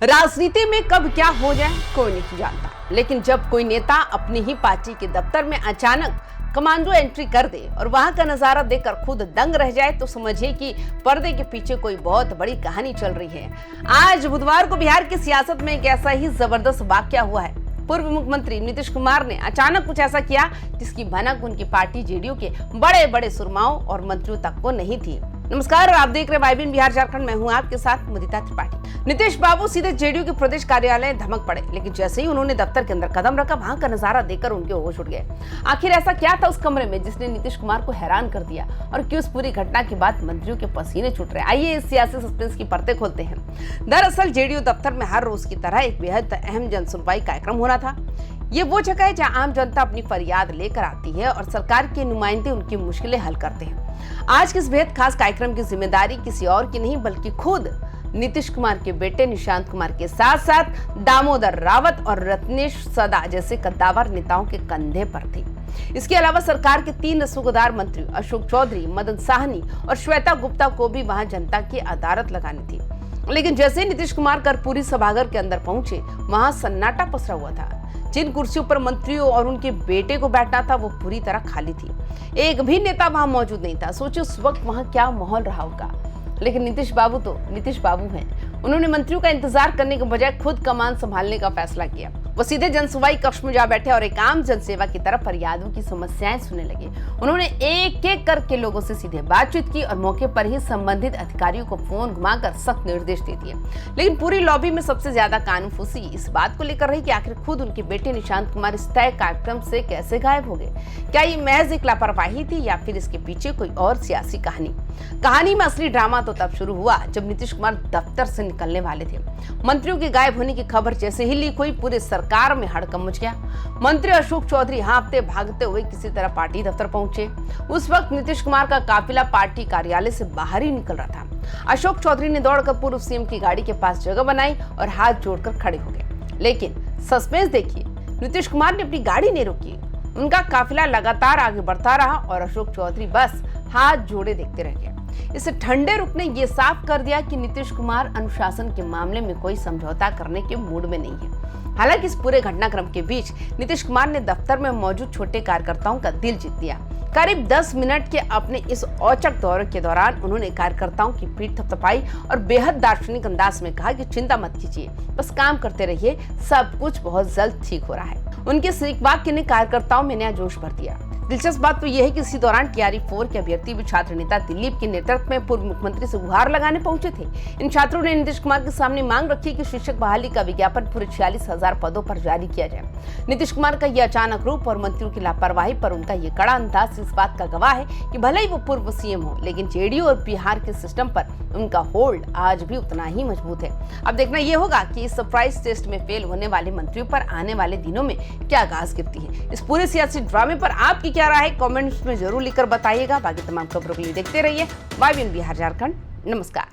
राजनीति में कब क्या हो जाए कोई नहीं जानता, लेकिन जब कोई नेता अपनी ही पार्टी के दफ्तर में अचानक कमांडो एंट्री कर दे और वहां का नजारा देखकर खुद दंग रह जाए तो समझिए कि पर्दे के पीछे कोई बहुत बड़ी कहानी चल रही है। आज बुधवार को बिहार की सियासत में एक ऐसा ही जबरदस्त वाकया हुआ है। पूर्व मुख्यमंत्री नीतीश कुमार ने अचानक कुछ ऐसा किया जिसकी भनक उनकी पार्टी जेडीयू के बड़े बड़े सुरमाओं और मंत्रियों तक को नहीं थी। नमस्कार, आप देख रहे हैं वाइबिन बिहार झारखंड। मैं हूं आपके साथ मुदिता त्रिपाठी। नीतीश बाबू सीधे जेडीयू के प्रदेश कार्यालय धमक पड़े, लेकिन जैसे ही उन्होंने दफ्तर के अंदर कदम रखा वहां का नजारा देखकर उनके होश उड़ गए। आखिर ऐसा क्या था उस कमरे में जिसने नीतीश कुमार को हैरान कर दिया और क्यों इस पूरी घटना के बाद मंत्रियों के पसीने छूट रहे? आइए इस सियासी सस्पेंस की परतें खोलते हैं। दरअसल जेडीयू दफ्तर में हर रोज की तरह एक बेहद अहम जनसुनवाई कार्यक्रम होना था। ये वो जगह है जहां आम जनता अपनी फरियाद लेकर आती है और सरकार के नुमाइंदे उनकी मुश्किलें हल करते हैं। आज के इस बेहद खास कार्यक्रम की जिम्मेदारी किसी और की नहीं बल्कि खुद नीतीश कुमार के बेटे निशांत कुमार के साथ साथ दामोदर रावत और रत्नेश सदा जैसे कद्दावर नेताओं के कंधे पर थी। इसके अलावा सरकार के 3 रसूखदार मंत्री अशोक चौधरी, मदन साहनी और श्वेता गुप्ता को भी वहां जनता की अदालत लगानी थी। लेकिन जैसे ही नीतीश कुमार कर्पूरी सभागार के अंदर पहुंचे वहां सन्नाटा पसरा हुआ था। जिन कुर्सियों पर मंत्रियों और उनके बेटे को बैठना था वो पूरी तरह खाली थी। एक भी नेता वहां मौजूद नहीं था। सोचिए उस वक्त वहां क्या माहौल रहा होगा। लेकिन नीतीश बाबू तो नीतीश बाबू हैं। उन्होंने मंत्रियों का इंतजार करने के बजाय खुद कमान संभालने का फैसला किया। वो सीधे जनसुनवाई कक्ष में जा बैठे और एक आम जनसेवा की तरफ फरियादों की समस्याएं सुनने लगे। उन्होंने एक एक करके लोगों से सीधे बातचीत की और मौके पर ही संबंधित अधिकारियों को फोन घुमाकर सख्त निर्देश दे दिए। लेकिन पूरी लॉबी में सबसे ज्यादा कानूनफूसी इस बात को लेकर रही कि आखिर खुद उनके बेटे निशांत कुमार इस तय कार्यक्रम से कैसे गायब हो गए। क्या ये महज एक लापरवाही थी या फिर इसके पीछे कोई और सियासी कहानी में असली ड्रामा तो तब शुरू हुआ जब नीतीश कुमार दफ्तर से निकलने वाले थे। मंत्रियों के गायब होने की खबर जैसे ही लीक हुई पूरे सरकार में हड़कंप मच गया। मंत्री अशोक चौधरी हाँफते भागते हुए किसी तरह पार्टी दफ्तर पहुंचे। उस वक्त नीतीश कुमार का काफिला पार्टी कार्यालय से बाहर ही निकल रहा था। अशोक चौधरी ने दौड़कर पूर्व सीएम की गाड़ी के पास जगह बनाई और हाथ जोड़कर खड़े हो गए। लेकिन सस्पेंस देखिए, नीतीश कुमार ने अपनी गाड़ी नहीं रोकी। उनका काफिला लगातार आगे बढ़ता रहा और अशोक चौधरी बस हाथ जोड़े देखते रह गए। इस ठंडे रुख ने यह साफ कर दिया कि नीतीश कुमार अनुशासन के मामले में कोई समझौता करने के मूड में नहीं है। हालांकि इस पूरे घटनाक्रम के बीच नीतीश कुमार ने दफ्तर में मौजूद छोटे कार्यकर्ताओं का दिल जीत लिया। करीब 10 मिनट के अपने इस औचक दौरे के दौरान उन्होंने कार्यकर्ताओं की पीठ थपथपाई और बेहद दार्शनिक अंदाज में कहा कि चिंता मत कीजिए, बस काम करते रहिए, सब कुछ बहुत जल्द ठीक हो रहा है। उनके इस वाक्य ने कार्यकर्ताओं में नया जोश भर दिया। दिलचस्प बात तो यह है कि इसी दौरान टीआरई 4 के अभ्यर्थी भी छात्र नेता दिलीप के नेतृत्व में पूर्व मुख्यमंत्री से गुहार लगाने पहुंचे थे। इन छात्रों ने नीतीश कुमार के सामने मांग रखी कि शिक्षक बहाली का विज्ञापन पूरे 46,000 पदों पर जारी किया जाए। नीतीश कुमार का यह अचानक रूप और मंत्रियों की लापरवाही पर उनका ये कड़ा अंदाज इस बात का गवाह है कि भले ही वो पूर्व सीएम हो, लेकिन जेडीयू और बिहार के सिस्टम पर उनका होल्ड आज भी उतना ही मजबूत है। अब देखना यह होगा कि इस सरप्राइज टेस्ट में फेल होने वाले मंत्रियों पर आने वाले दिनों में क्या घास गिरती है। इस पूरे सियासी ड्रामे पर आपकी क्या राय है, कमेंट्स में जरूर लिखकर बताइएगा। बाकी तमाम खबरों के लिए देखते रहिए वाइबिन बिहार झारखंड। नमस्कार।